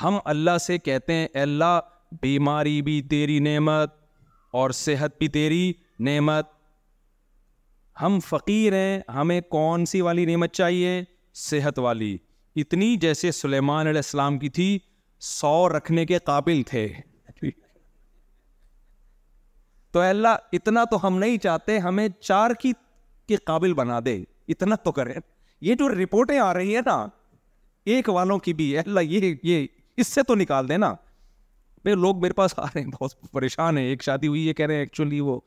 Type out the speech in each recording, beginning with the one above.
ہم اللہ سے کہتے ہیں اے اللہ بیماری بھی تیری نعمت اور صحت بھی تیری نعمت. ہم فقیر ہیں, ہمیں کون سی والی نعمت چاہیے؟ صحت والی, اتنی جیسے سلیمان علیہ السلام کی تھی, 100 رکھنے کے قابل تھے. تو اے اللہ اتنا تو ہم نہیں چاہتے, ہمیں 4 کے قابل بنا دے, اتنا تو کریں. یہ جو رپورٹیں آ رہی ہیں نا ایک والوں کی بھی, اے اللہ یہ اس سے تو نکال دے نا. میرے لوگ میرے پاس آ رہے ہیں بہت پریشان ہیں, ایک شادی ہوئی, یہ کہہ رہے ہیں ایکچولی وہ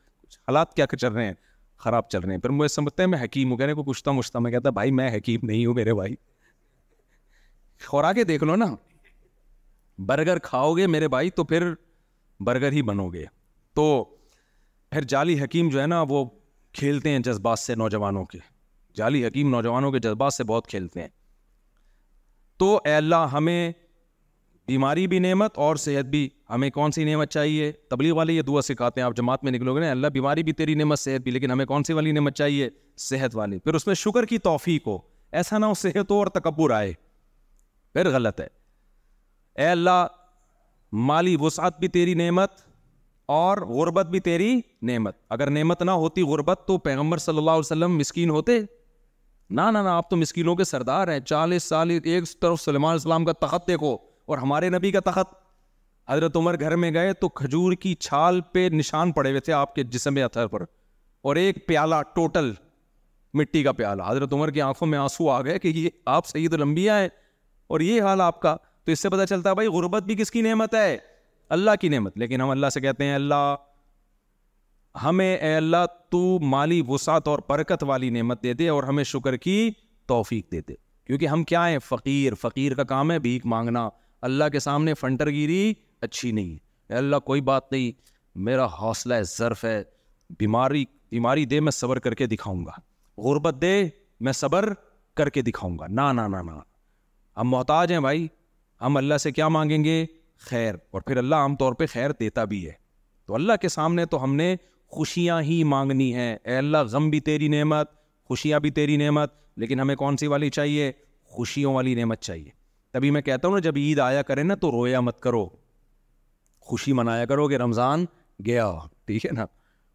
حالات کیا چل رہے ہیں, خراب چل رہے ہیں. پھر مجھے سمجھتے ہیں میں حکیم ہوں, کہنے کو پوچھتا مجھتا, میں کہتا بھائی میں حکیم نہیں ہوں میرے بھائی, خوراکیں دیکھ لو نا. برگر کھاؤ گے میرے بھائی تو پھر برگر ہی بنو گے. تو پھر جعلی حکیم جو ہے نا وہ کھیلتے ہیں جذبات سے نوجوانوں کے, جعلی حکیم نوجوانوں کے جذبات سے بہت کھیلتے ہیں. تو اے اللہ ہمیں بیماری بھی نعمت اور صحت بھی, ہمیں کون سی نعمت چاہیے؟ تبلیغ والے یہ دعا سکھاتے ہیں, آپ جماعت میں نکلو گے نا, اللہ بیماری بھی تیری نعمت صحت بھی, لیکن ہمیں کون سی والی نعمت چاہیے؟ صحت والی. پھر اس میں شکر کی توفیق ہو, ایسا نہ ہو صحت ہو اور تکبر آئے, پھر غلط ہے. اے اللہ مالی وسعت بھی تیری نعمت اور غربت بھی تیری نعمت. اگر نعمت نہ ہوتی غربت تو پیغمبر صلی اللہ علیہ وسلم مسکین ہوتے؟ نہ نہ, آپ تو مسکینوں کے سردار ہیں. 40 سال ایک طرف سلیمان علیہ السلام کا تخت دیکھو اور ہمارے نبی کا تخت. حضرت عمر گھر میں گئے تو کھجور کی چھال پہ نشان پڑے ہوئے تھے آپ کے جسم اطہر پر, اور ایک پیالہ ٹوٹل مٹی کا پیالہ. حضرت عمر کی آنکھوں میں آنسو آ گئے کہ یہ آپ سید الانبیاء ہیں اور یہ حال آپ کا. تو اس سے پتہ چلتا ہے بھائی غربت بھی کس کی نعمت ہے؟ اللہ کی نعمت. لیکن ہم اللہ سے کہتے ہیں اللہ ہمیں, اے اللہ تو مالی وسعت اور برکت والی نعمت دے دے اور ہمیں شکر کی توفیق دے دے. کیونکہ ہم کیا ہیں؟ فقیر. فقیر کا کام ہے بھیک مانگنا, اللہ کے سامنے فنٹر گیری اچھی نہیں. اے اللہ کوئی بات نہیں, میرا حوصلہ ظرف ہے, بیماری دے میں صبر کر کے دکھاؤں گا, غربت دے میں صبر کر کے دکھاؤں گا. نہ نہ نہ نہ, ہم محتاج ہیں بھائی. ہم اللہ سے کیا مانگیں گے؟ خیر. اور پھر اللہ عام طور پہ خیر دیتا بھی ہے. تو اللہ کے سامنے تو ہم نے خوشیاں ہی مانگنی ہیں. اے اللہ غم بھی تیری نعمت, خوشیاں بھی تیری نعمت, لیکن ہمیں کون سی والی چاہیے؟ خوشیوں والی نعمت چاہیے. تبھی میں کہتا ہوں نا جب عید آیا کرے نا تو رویا مت کرو, خوشی منایا کرو کہ رمضان گیا, ٹھیک ہے نا,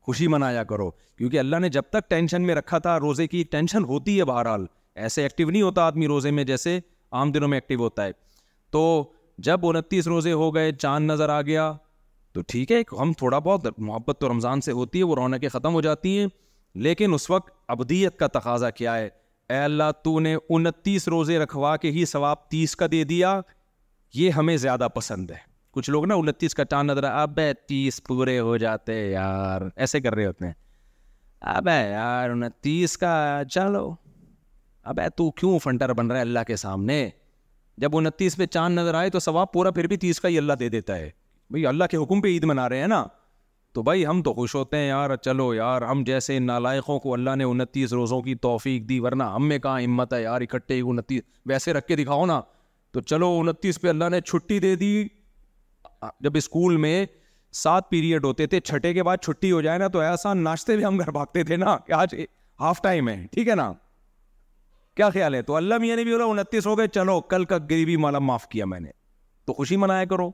خوشی منایا کرو. کیونکہ اللہ نے جب تک ٹینشن میں رکھا تھا, روزے کی ٹینشن ہوتی ہے بہرحال, ایسے ایکٹیو نہیں ہوتا آدمی روزے میں جیسے عام دنوں میں ایکٹیو ہوتا ہے. تو جب 29 روزے ہو گئے, چاند نظر آ گیا تو ٹھیک ہے, ہم تھوڑا بہت محبت تو رمضان سے ہوتی ہے, وہ رونقیں ختم ہو جاتی ہیں. لیکن اس وقت ابدیت کا تقاضا کیا ہے؟ اے اللہ تو نے 29 روزے رکھوا کے ہی ثواب 30 کا دے دیا, یہ ہمیں زیادہ پسند ہے. کچھ لوگ نا 29 کا چاند نظر, اب 30 پورے ہو جاتے یار, ایسے کر رہے ہوتے ہیں. اب یار 29 کا چلو, اب تو کیوں فنٹر بن رہا ہے اللہ کے سامنے؟ جب 29 پہ چاند نظر آئے تو ثواب پورا پھر بھی 30 کا ہی اللہ دے دیتا ہے. بھئی اللہ کے حکم پہ عید منا رہے ہیں نا, تو بھائی ہم تو خوش ہوتے ہیں یار. چلو یار, ہم جیسے نالائقوں کو اللہ نے 29 روزوں کی توفیق دی, ورنہ ہم میں کہاں ہمت ہے یار اکٹھے 29 ویسے رکھ کے دکھاؤ نا. تو چلو 29 پہ اللہ نے چھٹی دے دی. جب اسکول میں 7 پیریڈ ہوتے تھے, چھٹے کے بعد چھٹی ہو جائے نا تو ایسا ناچتے ہوئے ہم گھر بھاگتے تھے نا کہ آج ہاف ٹائم ہے, ٹھیک ہے نا, کیا خیال ہے؟ تو اللہ میاں نے بھی بولا 29 ہو گئے, چلو کل کا غریبی مالا معاف کیا میں نے, تو خوشی منایا کرو.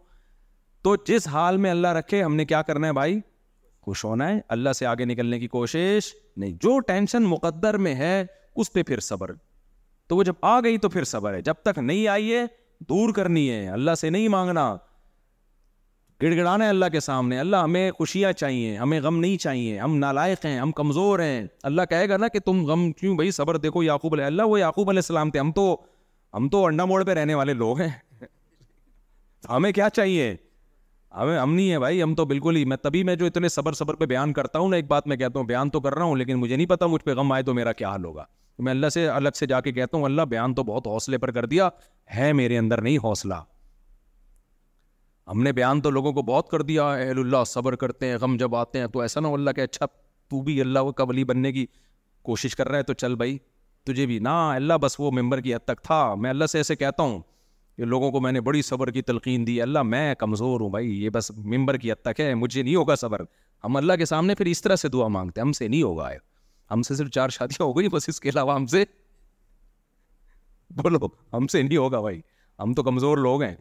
تو جس حال میں اللہ رکھے ہم نے کیا کرنا ہے بھائی؟ خوش ہونا ہے, اللہ سے آگے نکلنے کی کوشش نہیں. جو ٹینشن مقدر میں ہے اس پہ پھر صبر, تو وہ جب آ گئی تو پھر صبر ہے, جب تک نہیں آئی ہے دور کرنی ہے, اللہ سے نہیں مانگنا, گڑ گڑانا ہے اللہ کے سامنے. اللہ ہمیں خوشیاں چاہیے, ہمیں غم نہیں چاہیے, ہم نالائق ہیں, ہم کمزور ہیں. اللہ کہے گا نا کہ تم غم کیوں بھائی, صبر دیکھو یعقوب علیہ اللہ, وہ یعقوب علیہ السلام تھے, ہم تو انڈا موڑ پہ رہنے والے لوگ ہیں. ہمیں کیا چاہیے؟ ہم نہیں ہے بھائی, ہم تو بالکل ہی, میں جو اتنے صبر پہ بیان کرتا ہوں نا, ایک بات میں کہتا ہوں, بیان تو کر رہا ہوں لیکن مجھے نہیں پتا مجھ پہ غم آئے تو میرا کیا حال ہوگا. میں اللہ سے الگ سے جا کے کہتا ہوں, اللہ بیان تو بہت حوصلے پر کر دیا ہے, میرے اندر نہیں حوصلہ. ہم نے بیان تو لوگوں کو بہت کر دیا, اہل اللہ صبر کرتے ہیں, غم جب آتے ہیں تو ایسا نہ ہو اللہ کہ اچھا تو بھی اللہ کا ولی بننے کی کوشش کر رہا ہے تو چل بھائی تجھے بھی نہ. اللہ بس وہ ممبر کی حد تک تھا. میں اللہ سے ایسے کہتا ہوں کہ لوگوں کو میں نے بڑی صبر کی تلقین دی, اللہ میں کمزور ہوں بھائی, یہ بس ممبر کی حد تک ہے, مجھے نہیں ہوگا صبر. ہم اللہ کے سامنے پھر اس طرح سے دعا مانگتے ہیں, ہم سے نہیں ہوگا. ہم سے صرف 4 شادیاں ہو گئی بس, اس کے علاوہ ہم سے بولو ہم سے نہیں ہوگا بھائی, ہم تو کمزور لوگ ہیں.